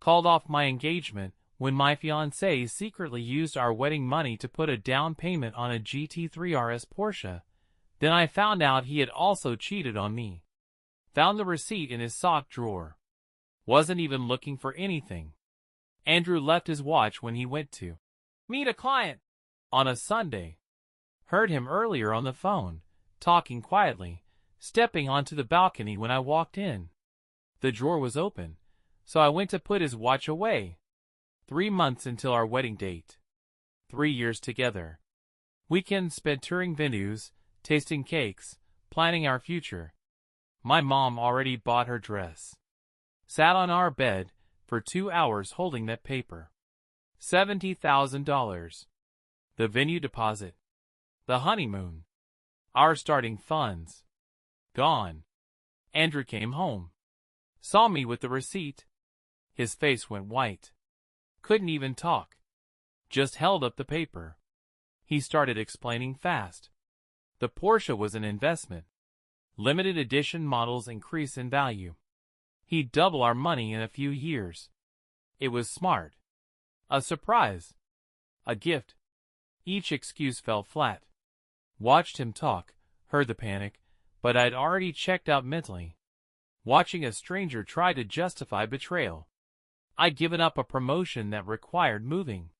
called off my engagement when my fiancé secretly used our wedding money to put a down payment on a GT3 RS Porsche. Then I found out he had also cheated on me. Found the receipt in his sock drawer. Wasn't even looking for anything. Andrew left his watch when he went to meet a client on a Sunday. Heard him earlier on the phone, talking quietly, stepping onto the balcony when I walked in. The drawer was open, so I went to put his watch away. 3 months until our wedding date. 3 years together. Weekends spent touring venues, tasting cakes, planning our future. My mom already bought her dress. Sat on our bed for 2 hours holding that paper. $70,000. The venue deposit. The honeymoon. Our starting funds. Gone. Andrew came home. Saw me with the receipt. His face went white. Couldn't even talk. Just held up the paper. He started explaining fast. The Porsche was an investment. Limited edition models increase in value. He'd double our money in a few years. It was smart. A surprise. A gift. Each excuse fell flat. Watched him talk, heard the panic, but I'd already checked out mentally. Watching a stranger try to justify betrayal. I'd given up a promotion that required moving.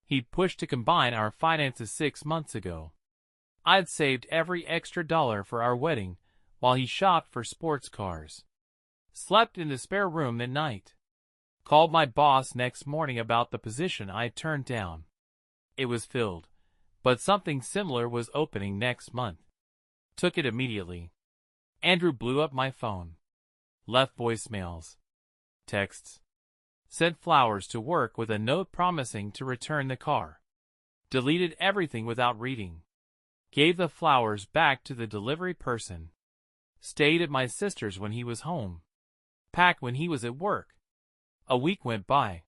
He'd pushed to combine our finances 6 months ago. I'd saved every extra dollar for our wedding while he shopped for sports cars. Slept in the spare room that night. Called my boss next morning about the position I'd turned down. It was filled, but something similar was opening next month. Took it immediately. Andrew blew up my phone. Left voicemails. Texts. Sent flowers to work with a note promising to return the car. Deleted everything without reading. Gave the flowers back to the delivery person. Stayed at my sister's when he was home. Packed when he was at work. A week went by.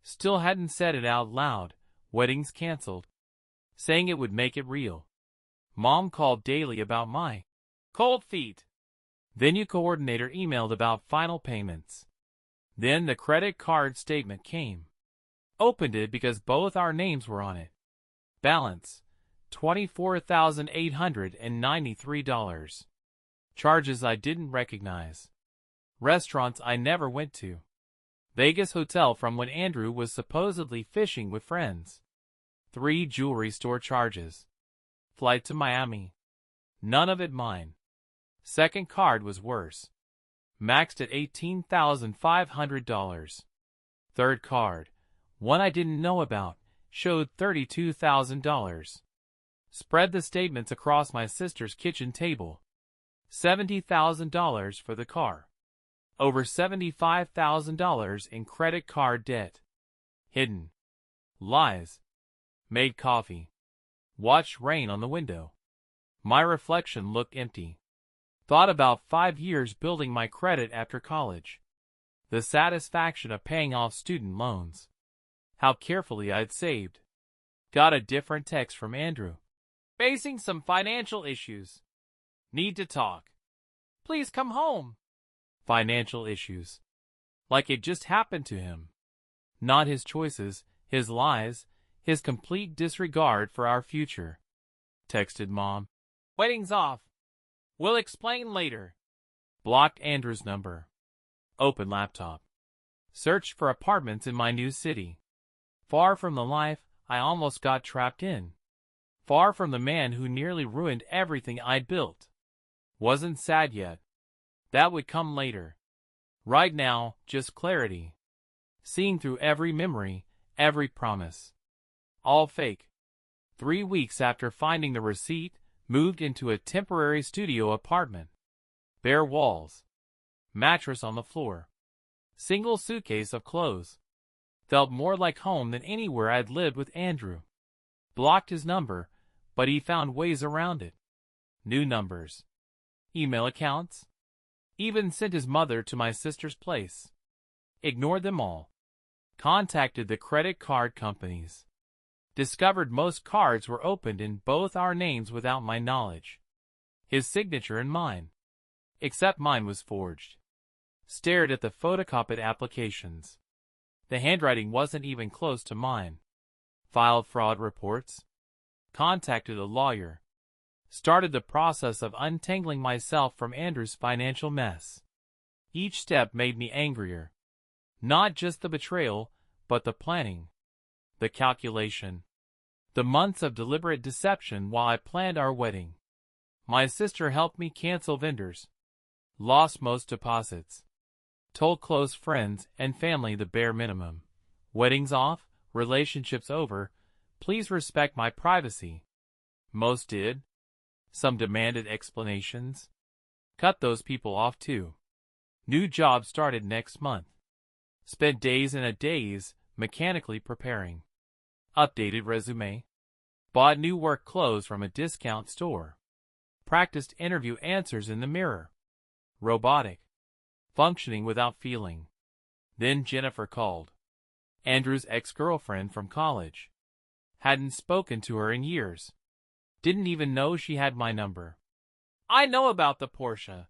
Still hadn't said it out loud. Weddings canceled. Saying it would make it real. Mom called daily about my cold feet. Venue coordinator emailed about final payments. Then the credit card statement came. Opened it because both our names were on it. Balance, $24,893. Charges I didn't recognize. Restaurants I never went to. Vegas hotel from when Andrew was supposedly fishing with friends. 3 jewelry store charges. Flight to Miami. None of it mine. Second card was worse. Maxed at $18,500. Third card, one I didn't know about, showed $32,000. Spread the statements across my sister's kitchen table. $70,000 for the car. Over $75,000 in credit card debt. Hidden. Lies. Made coffee. Watched rain on the window. My reflection looked empty. Thought about 5 years building my credit after college. The satisfaction of paying off student loans. How carefully I'd saved. Got a different text from Andrew. Facing some financial issues. Need to talk. Please come home. Financial issues. Like it just happened to him. Not his choices, his lies, his complete disregard for our future. Texted Mom. Wedding's off. We'll explain later. Blocked Andrew's number. Open laptop. Searched for apartments in my new city. Far from the life I almost got trapped in. Far from the man who nearly ruined everything I'd built. Wasn't sad yet. That would come later. Right now, just clarity. Seeing through every memory, every promise. All fake. 3 weeks after finding the receipt, moved into a temporary studio apartment. Bare walls. Mattress on the floor. Single suitcase of clothes. Felt more like home than anywhere I'd lived with Andrew. Blocked his number, but he found ways around it. New numbers. Email accounts. Even sent his mother to my sister's place. Ignored them all. Contacted the credit card companies. Discovered most cards were opened in both our names without my knowledge. His signature and mine. Except mine was forged. Stared at the photocopied applications. The handwriting wasn't even close to mine. Filed fraud reports. Contacted a lawyer. Started the process of untangling myself from Andrew's financial mess. Each step made me angrier. Not just the betrayal, but the planning. The calculation. The months of deliberate deception while I planned our wedding. My sister helped me cancel vendors. Lost most deposits. Told close friends and family the bare minimum. Weddings off, relationships over, please respect my privacy. Most did. Some demanded explanations. Cut those people off too. New job started next month. Spent days and a daze mechanically preparing. Updated resume. Bought new work clothes from a discount store. Practiced interview answers in the mirror. Robotic. Functioning without feeling. Then Jennifer called. Andrew's ex-girlfriend from college. Hadn't spoken to her in years. Didn't even know she had my number. "I know about the Porsche,"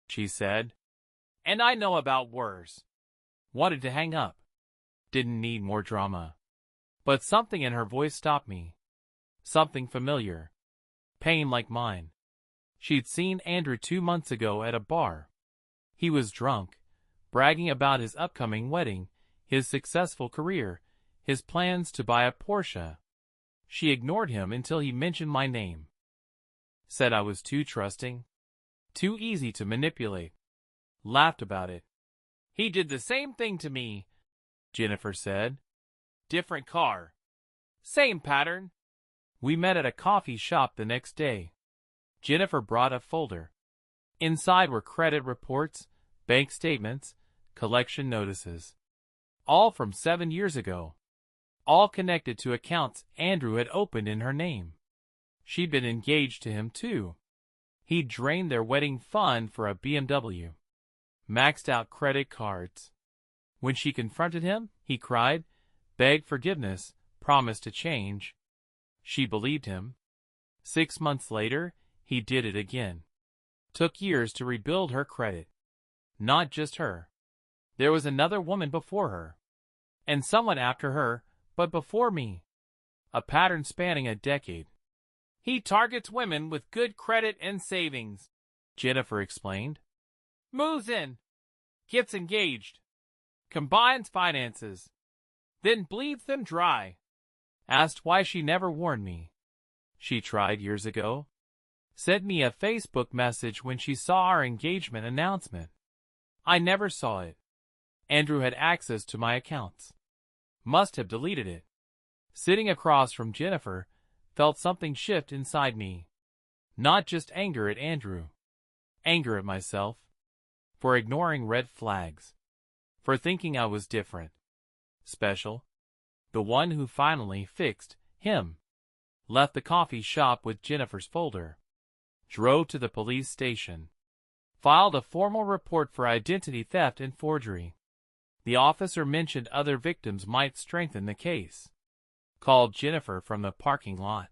she said. "And I know about worse." Wanted to hang up. Didn't need more drama. But something in her voice stopped me. Something familiar. Pain like mine. She'd seen Andrew 2 months ago at a bar. He was drunk, bragging about his upcoming wedding, his successful career, his plans to buy a Porsche. She ignored him until he mentioned my name. Said I was too trusting, too easy to manipulate. Laughed about it. "He did the same thing to me," Jennifer said. "Different car. Same pattern." We met at a coffee shop the next day. Jennifer brought a folder. Inside were credit reports, bank statements, collection notices. All from 7 years ago. All connected to accounts Andrew had opened in her name. She'd been engaged to him too. He'd drained their wedding fund for a BMW. Maxed out credit cards. When she confronted him, he cried, begged forgiveness, promised to change. She believed him. 6 months later, he did it again. Took years to rebuild her credit. Not just her. There was another woman before her. And someone after her, but before me. A pattern spanning a decade. "He targets women with good credit and savings," Jennifer explained. "Moves in. Gets engaged. Combines finances. Then bleeds them dry." Asked why she never warned me. She tried years ago. Sent me a Facebook message when she saw our engagement announcement. I never saw it. Andrew had access to my accounts. Must have deleted it. Sitting across from Jennifer, felt something shift inside me. Not just anger at Andrew. Anger at myself. For ignoring red flags. For thinking I was different. Special. The one who finally fixed him. Left the coffee shop with Jennifer's folder. Drove to the police station. Filed a formal report for identity theft and forgery. The officer mentioned other victims might strengthen the case. Called Jennifer from the parking lot.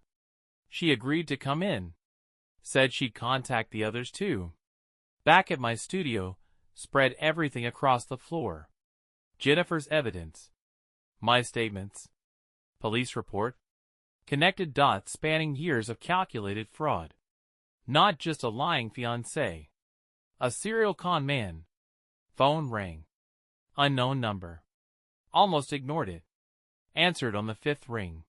She agreed to come in. Said she'd contact the others too. Back at my studio, spread everything across the floor. Jennifer's evidence. My statements. Police report. Connected dots spanning years of calculated fraud. Not just a lying fiancé. A serial con man. Phone rang. Unknown number. Almost ignored it. Answered on the 5th ring.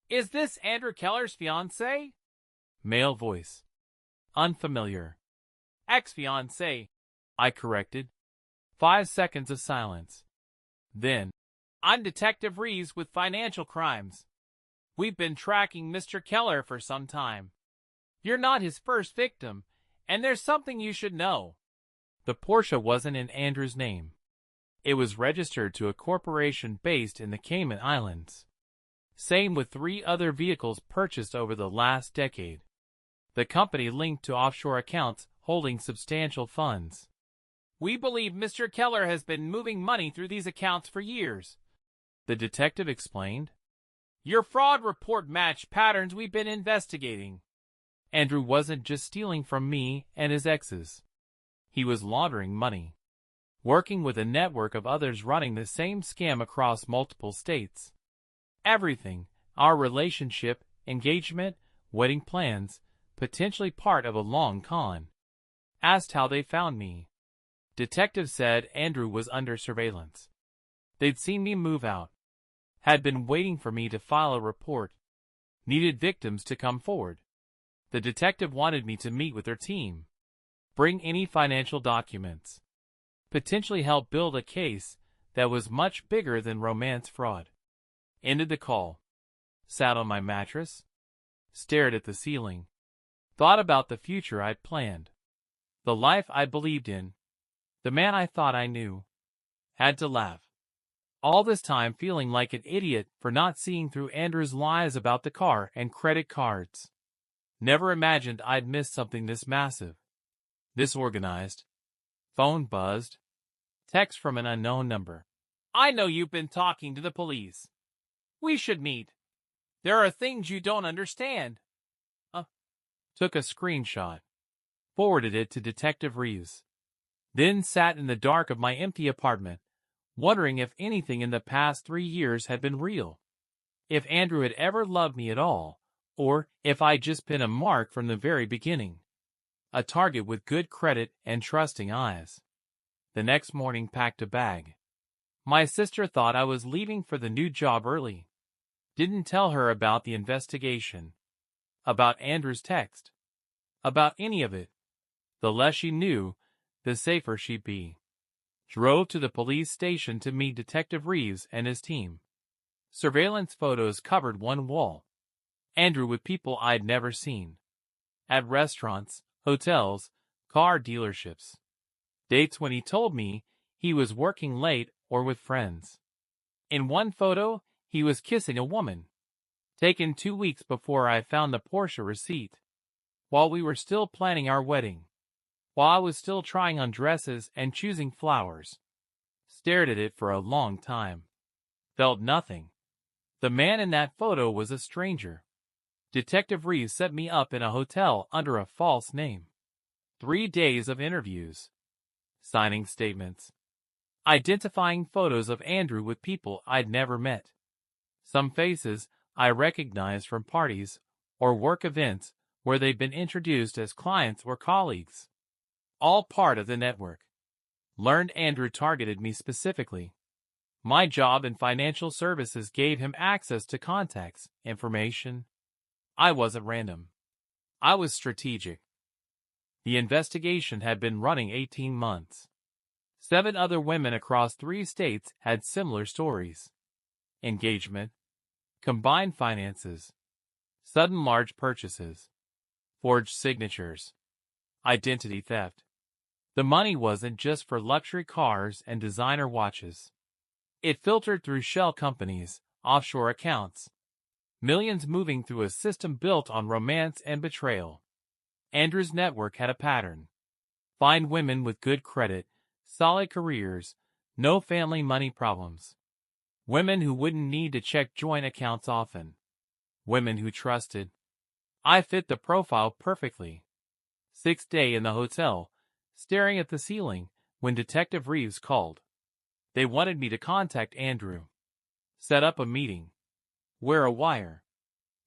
"Is this Andrew Keller's fiancé?" Male voice. Unfamiliar. "Ex-fiancé," I corrected. 5 seconds of silence. Then, "I'm Detective Reeves with Financial Crimes. We've been tracking Mr. Keller for some time. You're not his first victim, and there's something you should know." The Porsche wasn't in Andrew's name. It was registered to a corporation based in the Cayman Islands. Same with 3 other vehicles purchased over the last decade. The company linked to offshore accounts holding substantial funds. "We believe Mr. Keller has been moving money through these accounts for years," the detective explained. "Your fraud report matched patterns we've been investigating." Andrew wasn't just stealing from me and his exes. He was laundering money. working with a network of others running the same scam across multiple states. Everything, our relationship, engagement, wedding plans, potentially part of a long con. Asked how they found me. Detective said Andrew was under surveillance. They'd seen me move out. Had been waiting for me to file a report. Needed victims to come forward. The detective wanted me to meet with their team. Bring any financial documents. Potentially help build a case that was much bigger than romance fraud. Ended the call. Sat on my mattress. Stared at the ceiling. Thought about the future I'd planned. The life I believed in. The man I thought I knew. Had to laugh. All this time feeling like an idiot for not seeing through Andrew's lies about the car and credit cards. Never imagined I'd missed something this massive. This organized. Phone buzzed. Text from an unknown number. I know you've been talking to the police. We should meet. There are things you don't understand. Took a screenshot. Forwarded it to Detective Reeves. Then sat in the dark of my empty apartment, wondering if anything in the past 3 years had been real. If Andrew had ever loved me at all, or if I'd just been a mark from the very beginning. A target with good credit and trusting eyes. The next morning packed a bag. My sister thought I was leaving for the new job early. Didn't tell her about the investigation. About Andrew's text. About any of it. The less she knew, the safer she'd be. Drove to the police station to meet Detective Reeves and his team. Surveillance photos covered one wall. Andrew with people I'd never seen. At restaurants, hotels, car dealerships. Dates when he told me he was working late or with friends. In one photo, he was kissing a woman. Taken 2 weeks before I found the Porsche receipt. While we were still planning our wedding. While I was still trying on dresses and choosing flowers. Stared at it for a long time. Felt nothing. The man in that photo was a stranger. Detective Reeves set me up in a hotel under a false name. 3 days of interviews. Signing statements. Identifying photos of Andrew with people I'd never met. Some faces I recognized from parties or work events where they'd been introduced as clients or colleagues. All part of the network. Learned Andrew targeted me specifically. My job in financial services gave him access to contacts, information. I wasn't random. I was strategic. The investigation had been running 18 months. 7 other women across 3 states had similar stories. Engagement. Combined finances. Sudden large purchases. Forged signatures. Identity theft. The money wasn't just for luxury cars and designer watches. It filtered through shell companies, offshore accounts. Millions moving through a system built on romance and betrayal. Andrew's network had a pattern. Find women with good credit, solid careers, no family money problems. Women who wouldn't need to check joint accounts often. Women who trusted. I fit the profile perfectly. 6th day in the hotel, staring at the ceiling, when Detective Reeves called. They wanted me to contact Andrew. Set up a meeting. Wear a wire.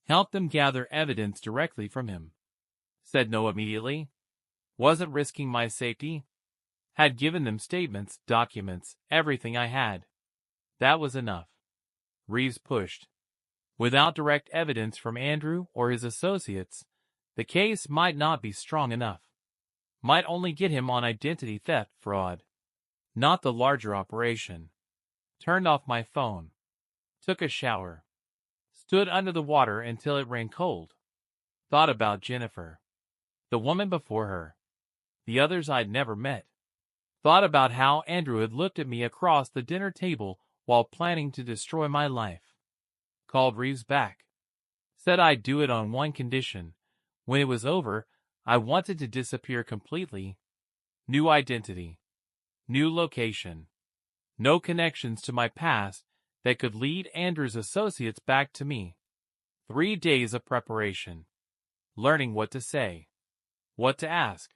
Help them gather evidence directly from him. Said no immediately. Wasn't risking my safety. Had given them statements, documents, everything I had. That was enough. Reeves pushed. Without direct evidence from Andrew or his associates, the case might not be strong enough. Might only get him on identity theft fraud. Not the larger operation. Turned off my phone. Took a shower. Stood under the water until it ran cold. Thought about Jennifer. The woman before her. The others I'd never met. Thought about how Andrew had looked at me across the dinner table while planning to destroy my life. Called Reeves back. Said I'd do it on one condition. When it was over, I wanted to disappear completely. New identity. New location. No connections to my past that could lead Andrew's associates back to me. 3 days of preparation. Learning what to say. What to ask.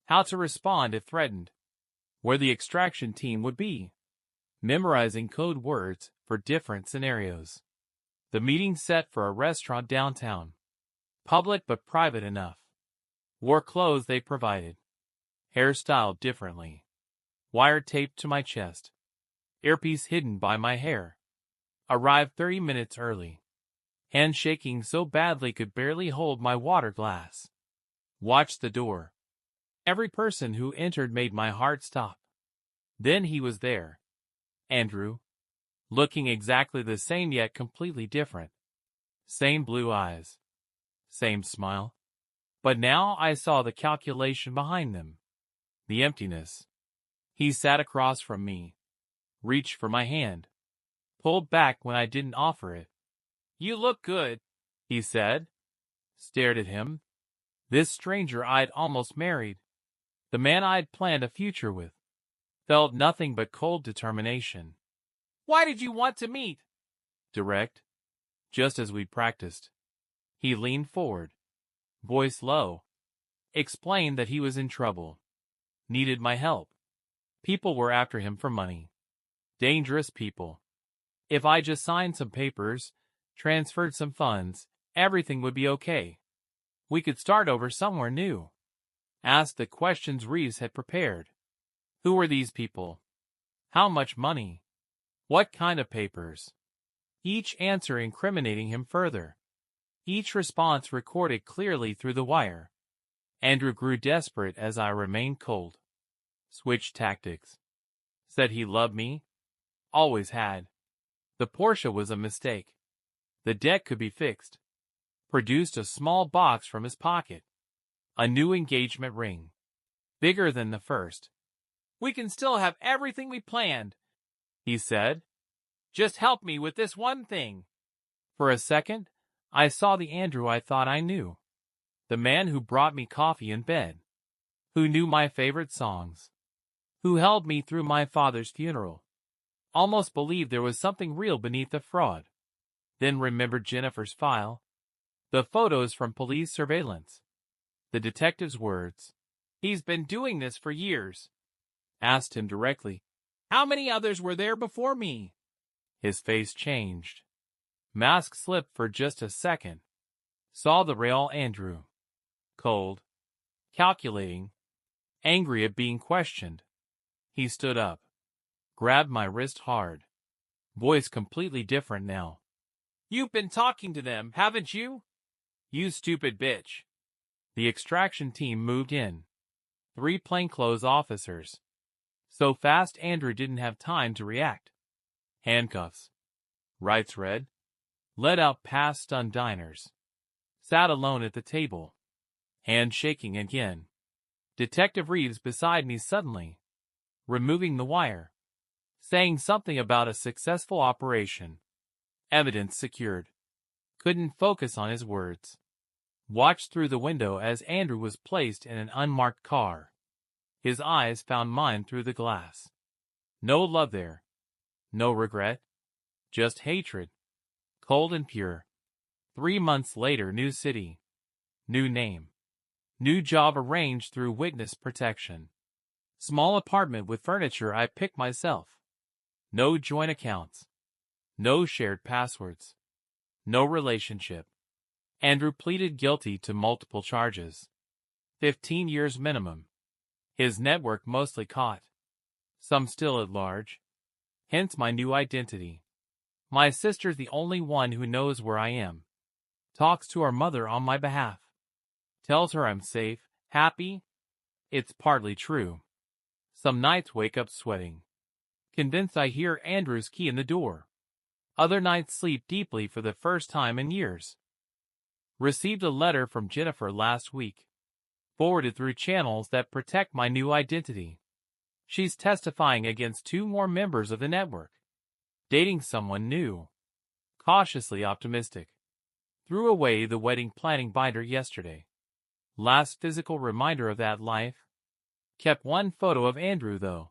How to respond if threatened. where the extraction team would be, memorizing code words for different scenarios. The meeting set for a restaurant downtown. Public but private enough. Wore clothes they provided. Hairstyled differently. Wire taped to my chest. Earpiece hidden by my hair. Arrived 30 minutes early. Hand shaking so badly could barely hold my water glass. Watched the door. Every person who entered made my heart stop. Then he was there. Andrew. Looking exactly the same yet completely different. Same blue eyes. Same smile. But now I saw the calculation behind them. The emptiness. He sat across from me. Reached for my hand. Pulled back when I didn't offer it. "You look good," he said. Stared at him. This stranger I'd almost married. The man I'd planned a future with. Felt nothing but cold determination. "Why did you want to meet?" Direct. Just as we'd practiced. He leaned forward. Voice low. Explained that he was in trouble. Needed my help. People were after him for money. Dangerous people. If I just signed some papers, transferred some funds, everything would be okay. We could start over somewhere new. Asked the questions Reeves had prepared. Who were these people? How much money? What kind of papers? Each answer incriminating him further. Each response recorded clearly through the wire. Andrew grew desperate as I remained cold. Switched tactics. Said he loved me. Always had. The Porsche was a mistake. The debt could be fixed. Produced a small box from his pocket. A new engagement ring. Bigger than the first. "We can still have everything we planned," he said. "Just help me with this one thing." For a second, I saw the Andrew I thought I knew. The man who brought me coffee in bed. Who knew my favorite songs. Who held me through my father's funeral. Almost believed there was something real beneath the fraud. Then remembered Jennifer's file. The photos from police surveillance. The detective's words. "He's been doing this for years." Asked him directly. "How many others were there before me?" His face changed. Mask slipped for just a second. Saw the real Andrew. Cold. Calculating. Angry at being questioned. He stood up. Grabbed my wrist hard. Voice completely different now. "You've been talking to them, haven't you? You stupid bitch." The extraction team moved in. 3 plainclothes officers. So fast Andrew didn't have time to react. Handcuffs. Rights read. Led out past stunned diners. Sat alone at the table. Hand shaking again. Detective Reeves beside me suddenly. Removing the wire. Saying something about a successful operation. Evidence secured. Couldn't focus on his words. Watched through the window as Andrew was placed in an unmarked car. His eyes found mine through the glass. No love there. No regret. Just hatred. Cold and pure. 3 months later, new city. New name. New job arranged through witness protection. Small apartment with furniture I picked myself. No joint accounts. No shared passwords. No relationship. Andrew pleaded guilty to multiple charges. 15 years minimum. His network mostly caught. Some still at large. Hence my new identity. My sister's the only one who knows where I am. Talks to our mother on my behalf. Tells her I'm safe, happy. It's partly true. Some nights wake up sweating. Convinced I hear Andrew's key in the door. Other nights sleep deeply for the first time in years. Received a letter from Jennifer last week. Forwarded through channels that protect my new identity. She's testifying against 2 more members of the network. Dating someone new. Cautiously optimistic. Threw away the wedding planning binder yesterday. Last physical reminder of that life. Kept 1 photo of Andrew though.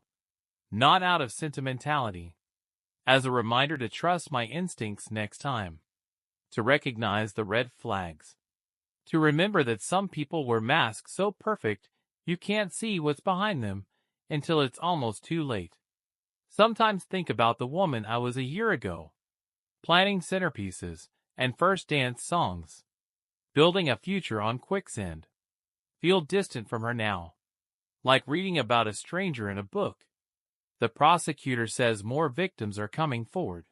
Not out of sentimentality. As a reminder to trust my instincts next time. To recognize the red flags. To remember that some people wear masks so perfect you can't see what's behind them, until it's almost too late. Sometimes think about the woman I was a year ago, planning centerpieces and first dance songs, building a future on quicksand. Feel distant from her now, like reading about a stranger in a book. The prosecutor says more victims are coming forward.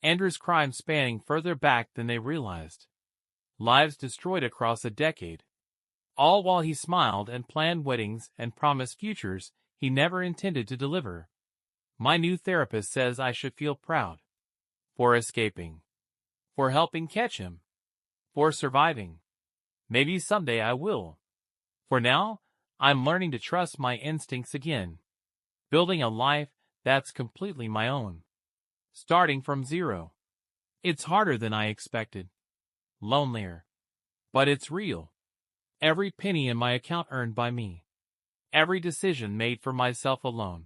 Andrew's crime spanning further back than they realized. Lives destroyed across a decade. All while he smiled and planned weddings and promised futures he never intended to deliver. My new therapist says I should feel proud. For escaping. For helping catch him. For surviving. Maybe someday I will. For now, I'm learning to trust my instincts again. Building a life that's completely my own. Starting from zero. It's harder than I expected. Lonelier. But it's real. Every penny in my account earned by me. Every decision made for myself alone.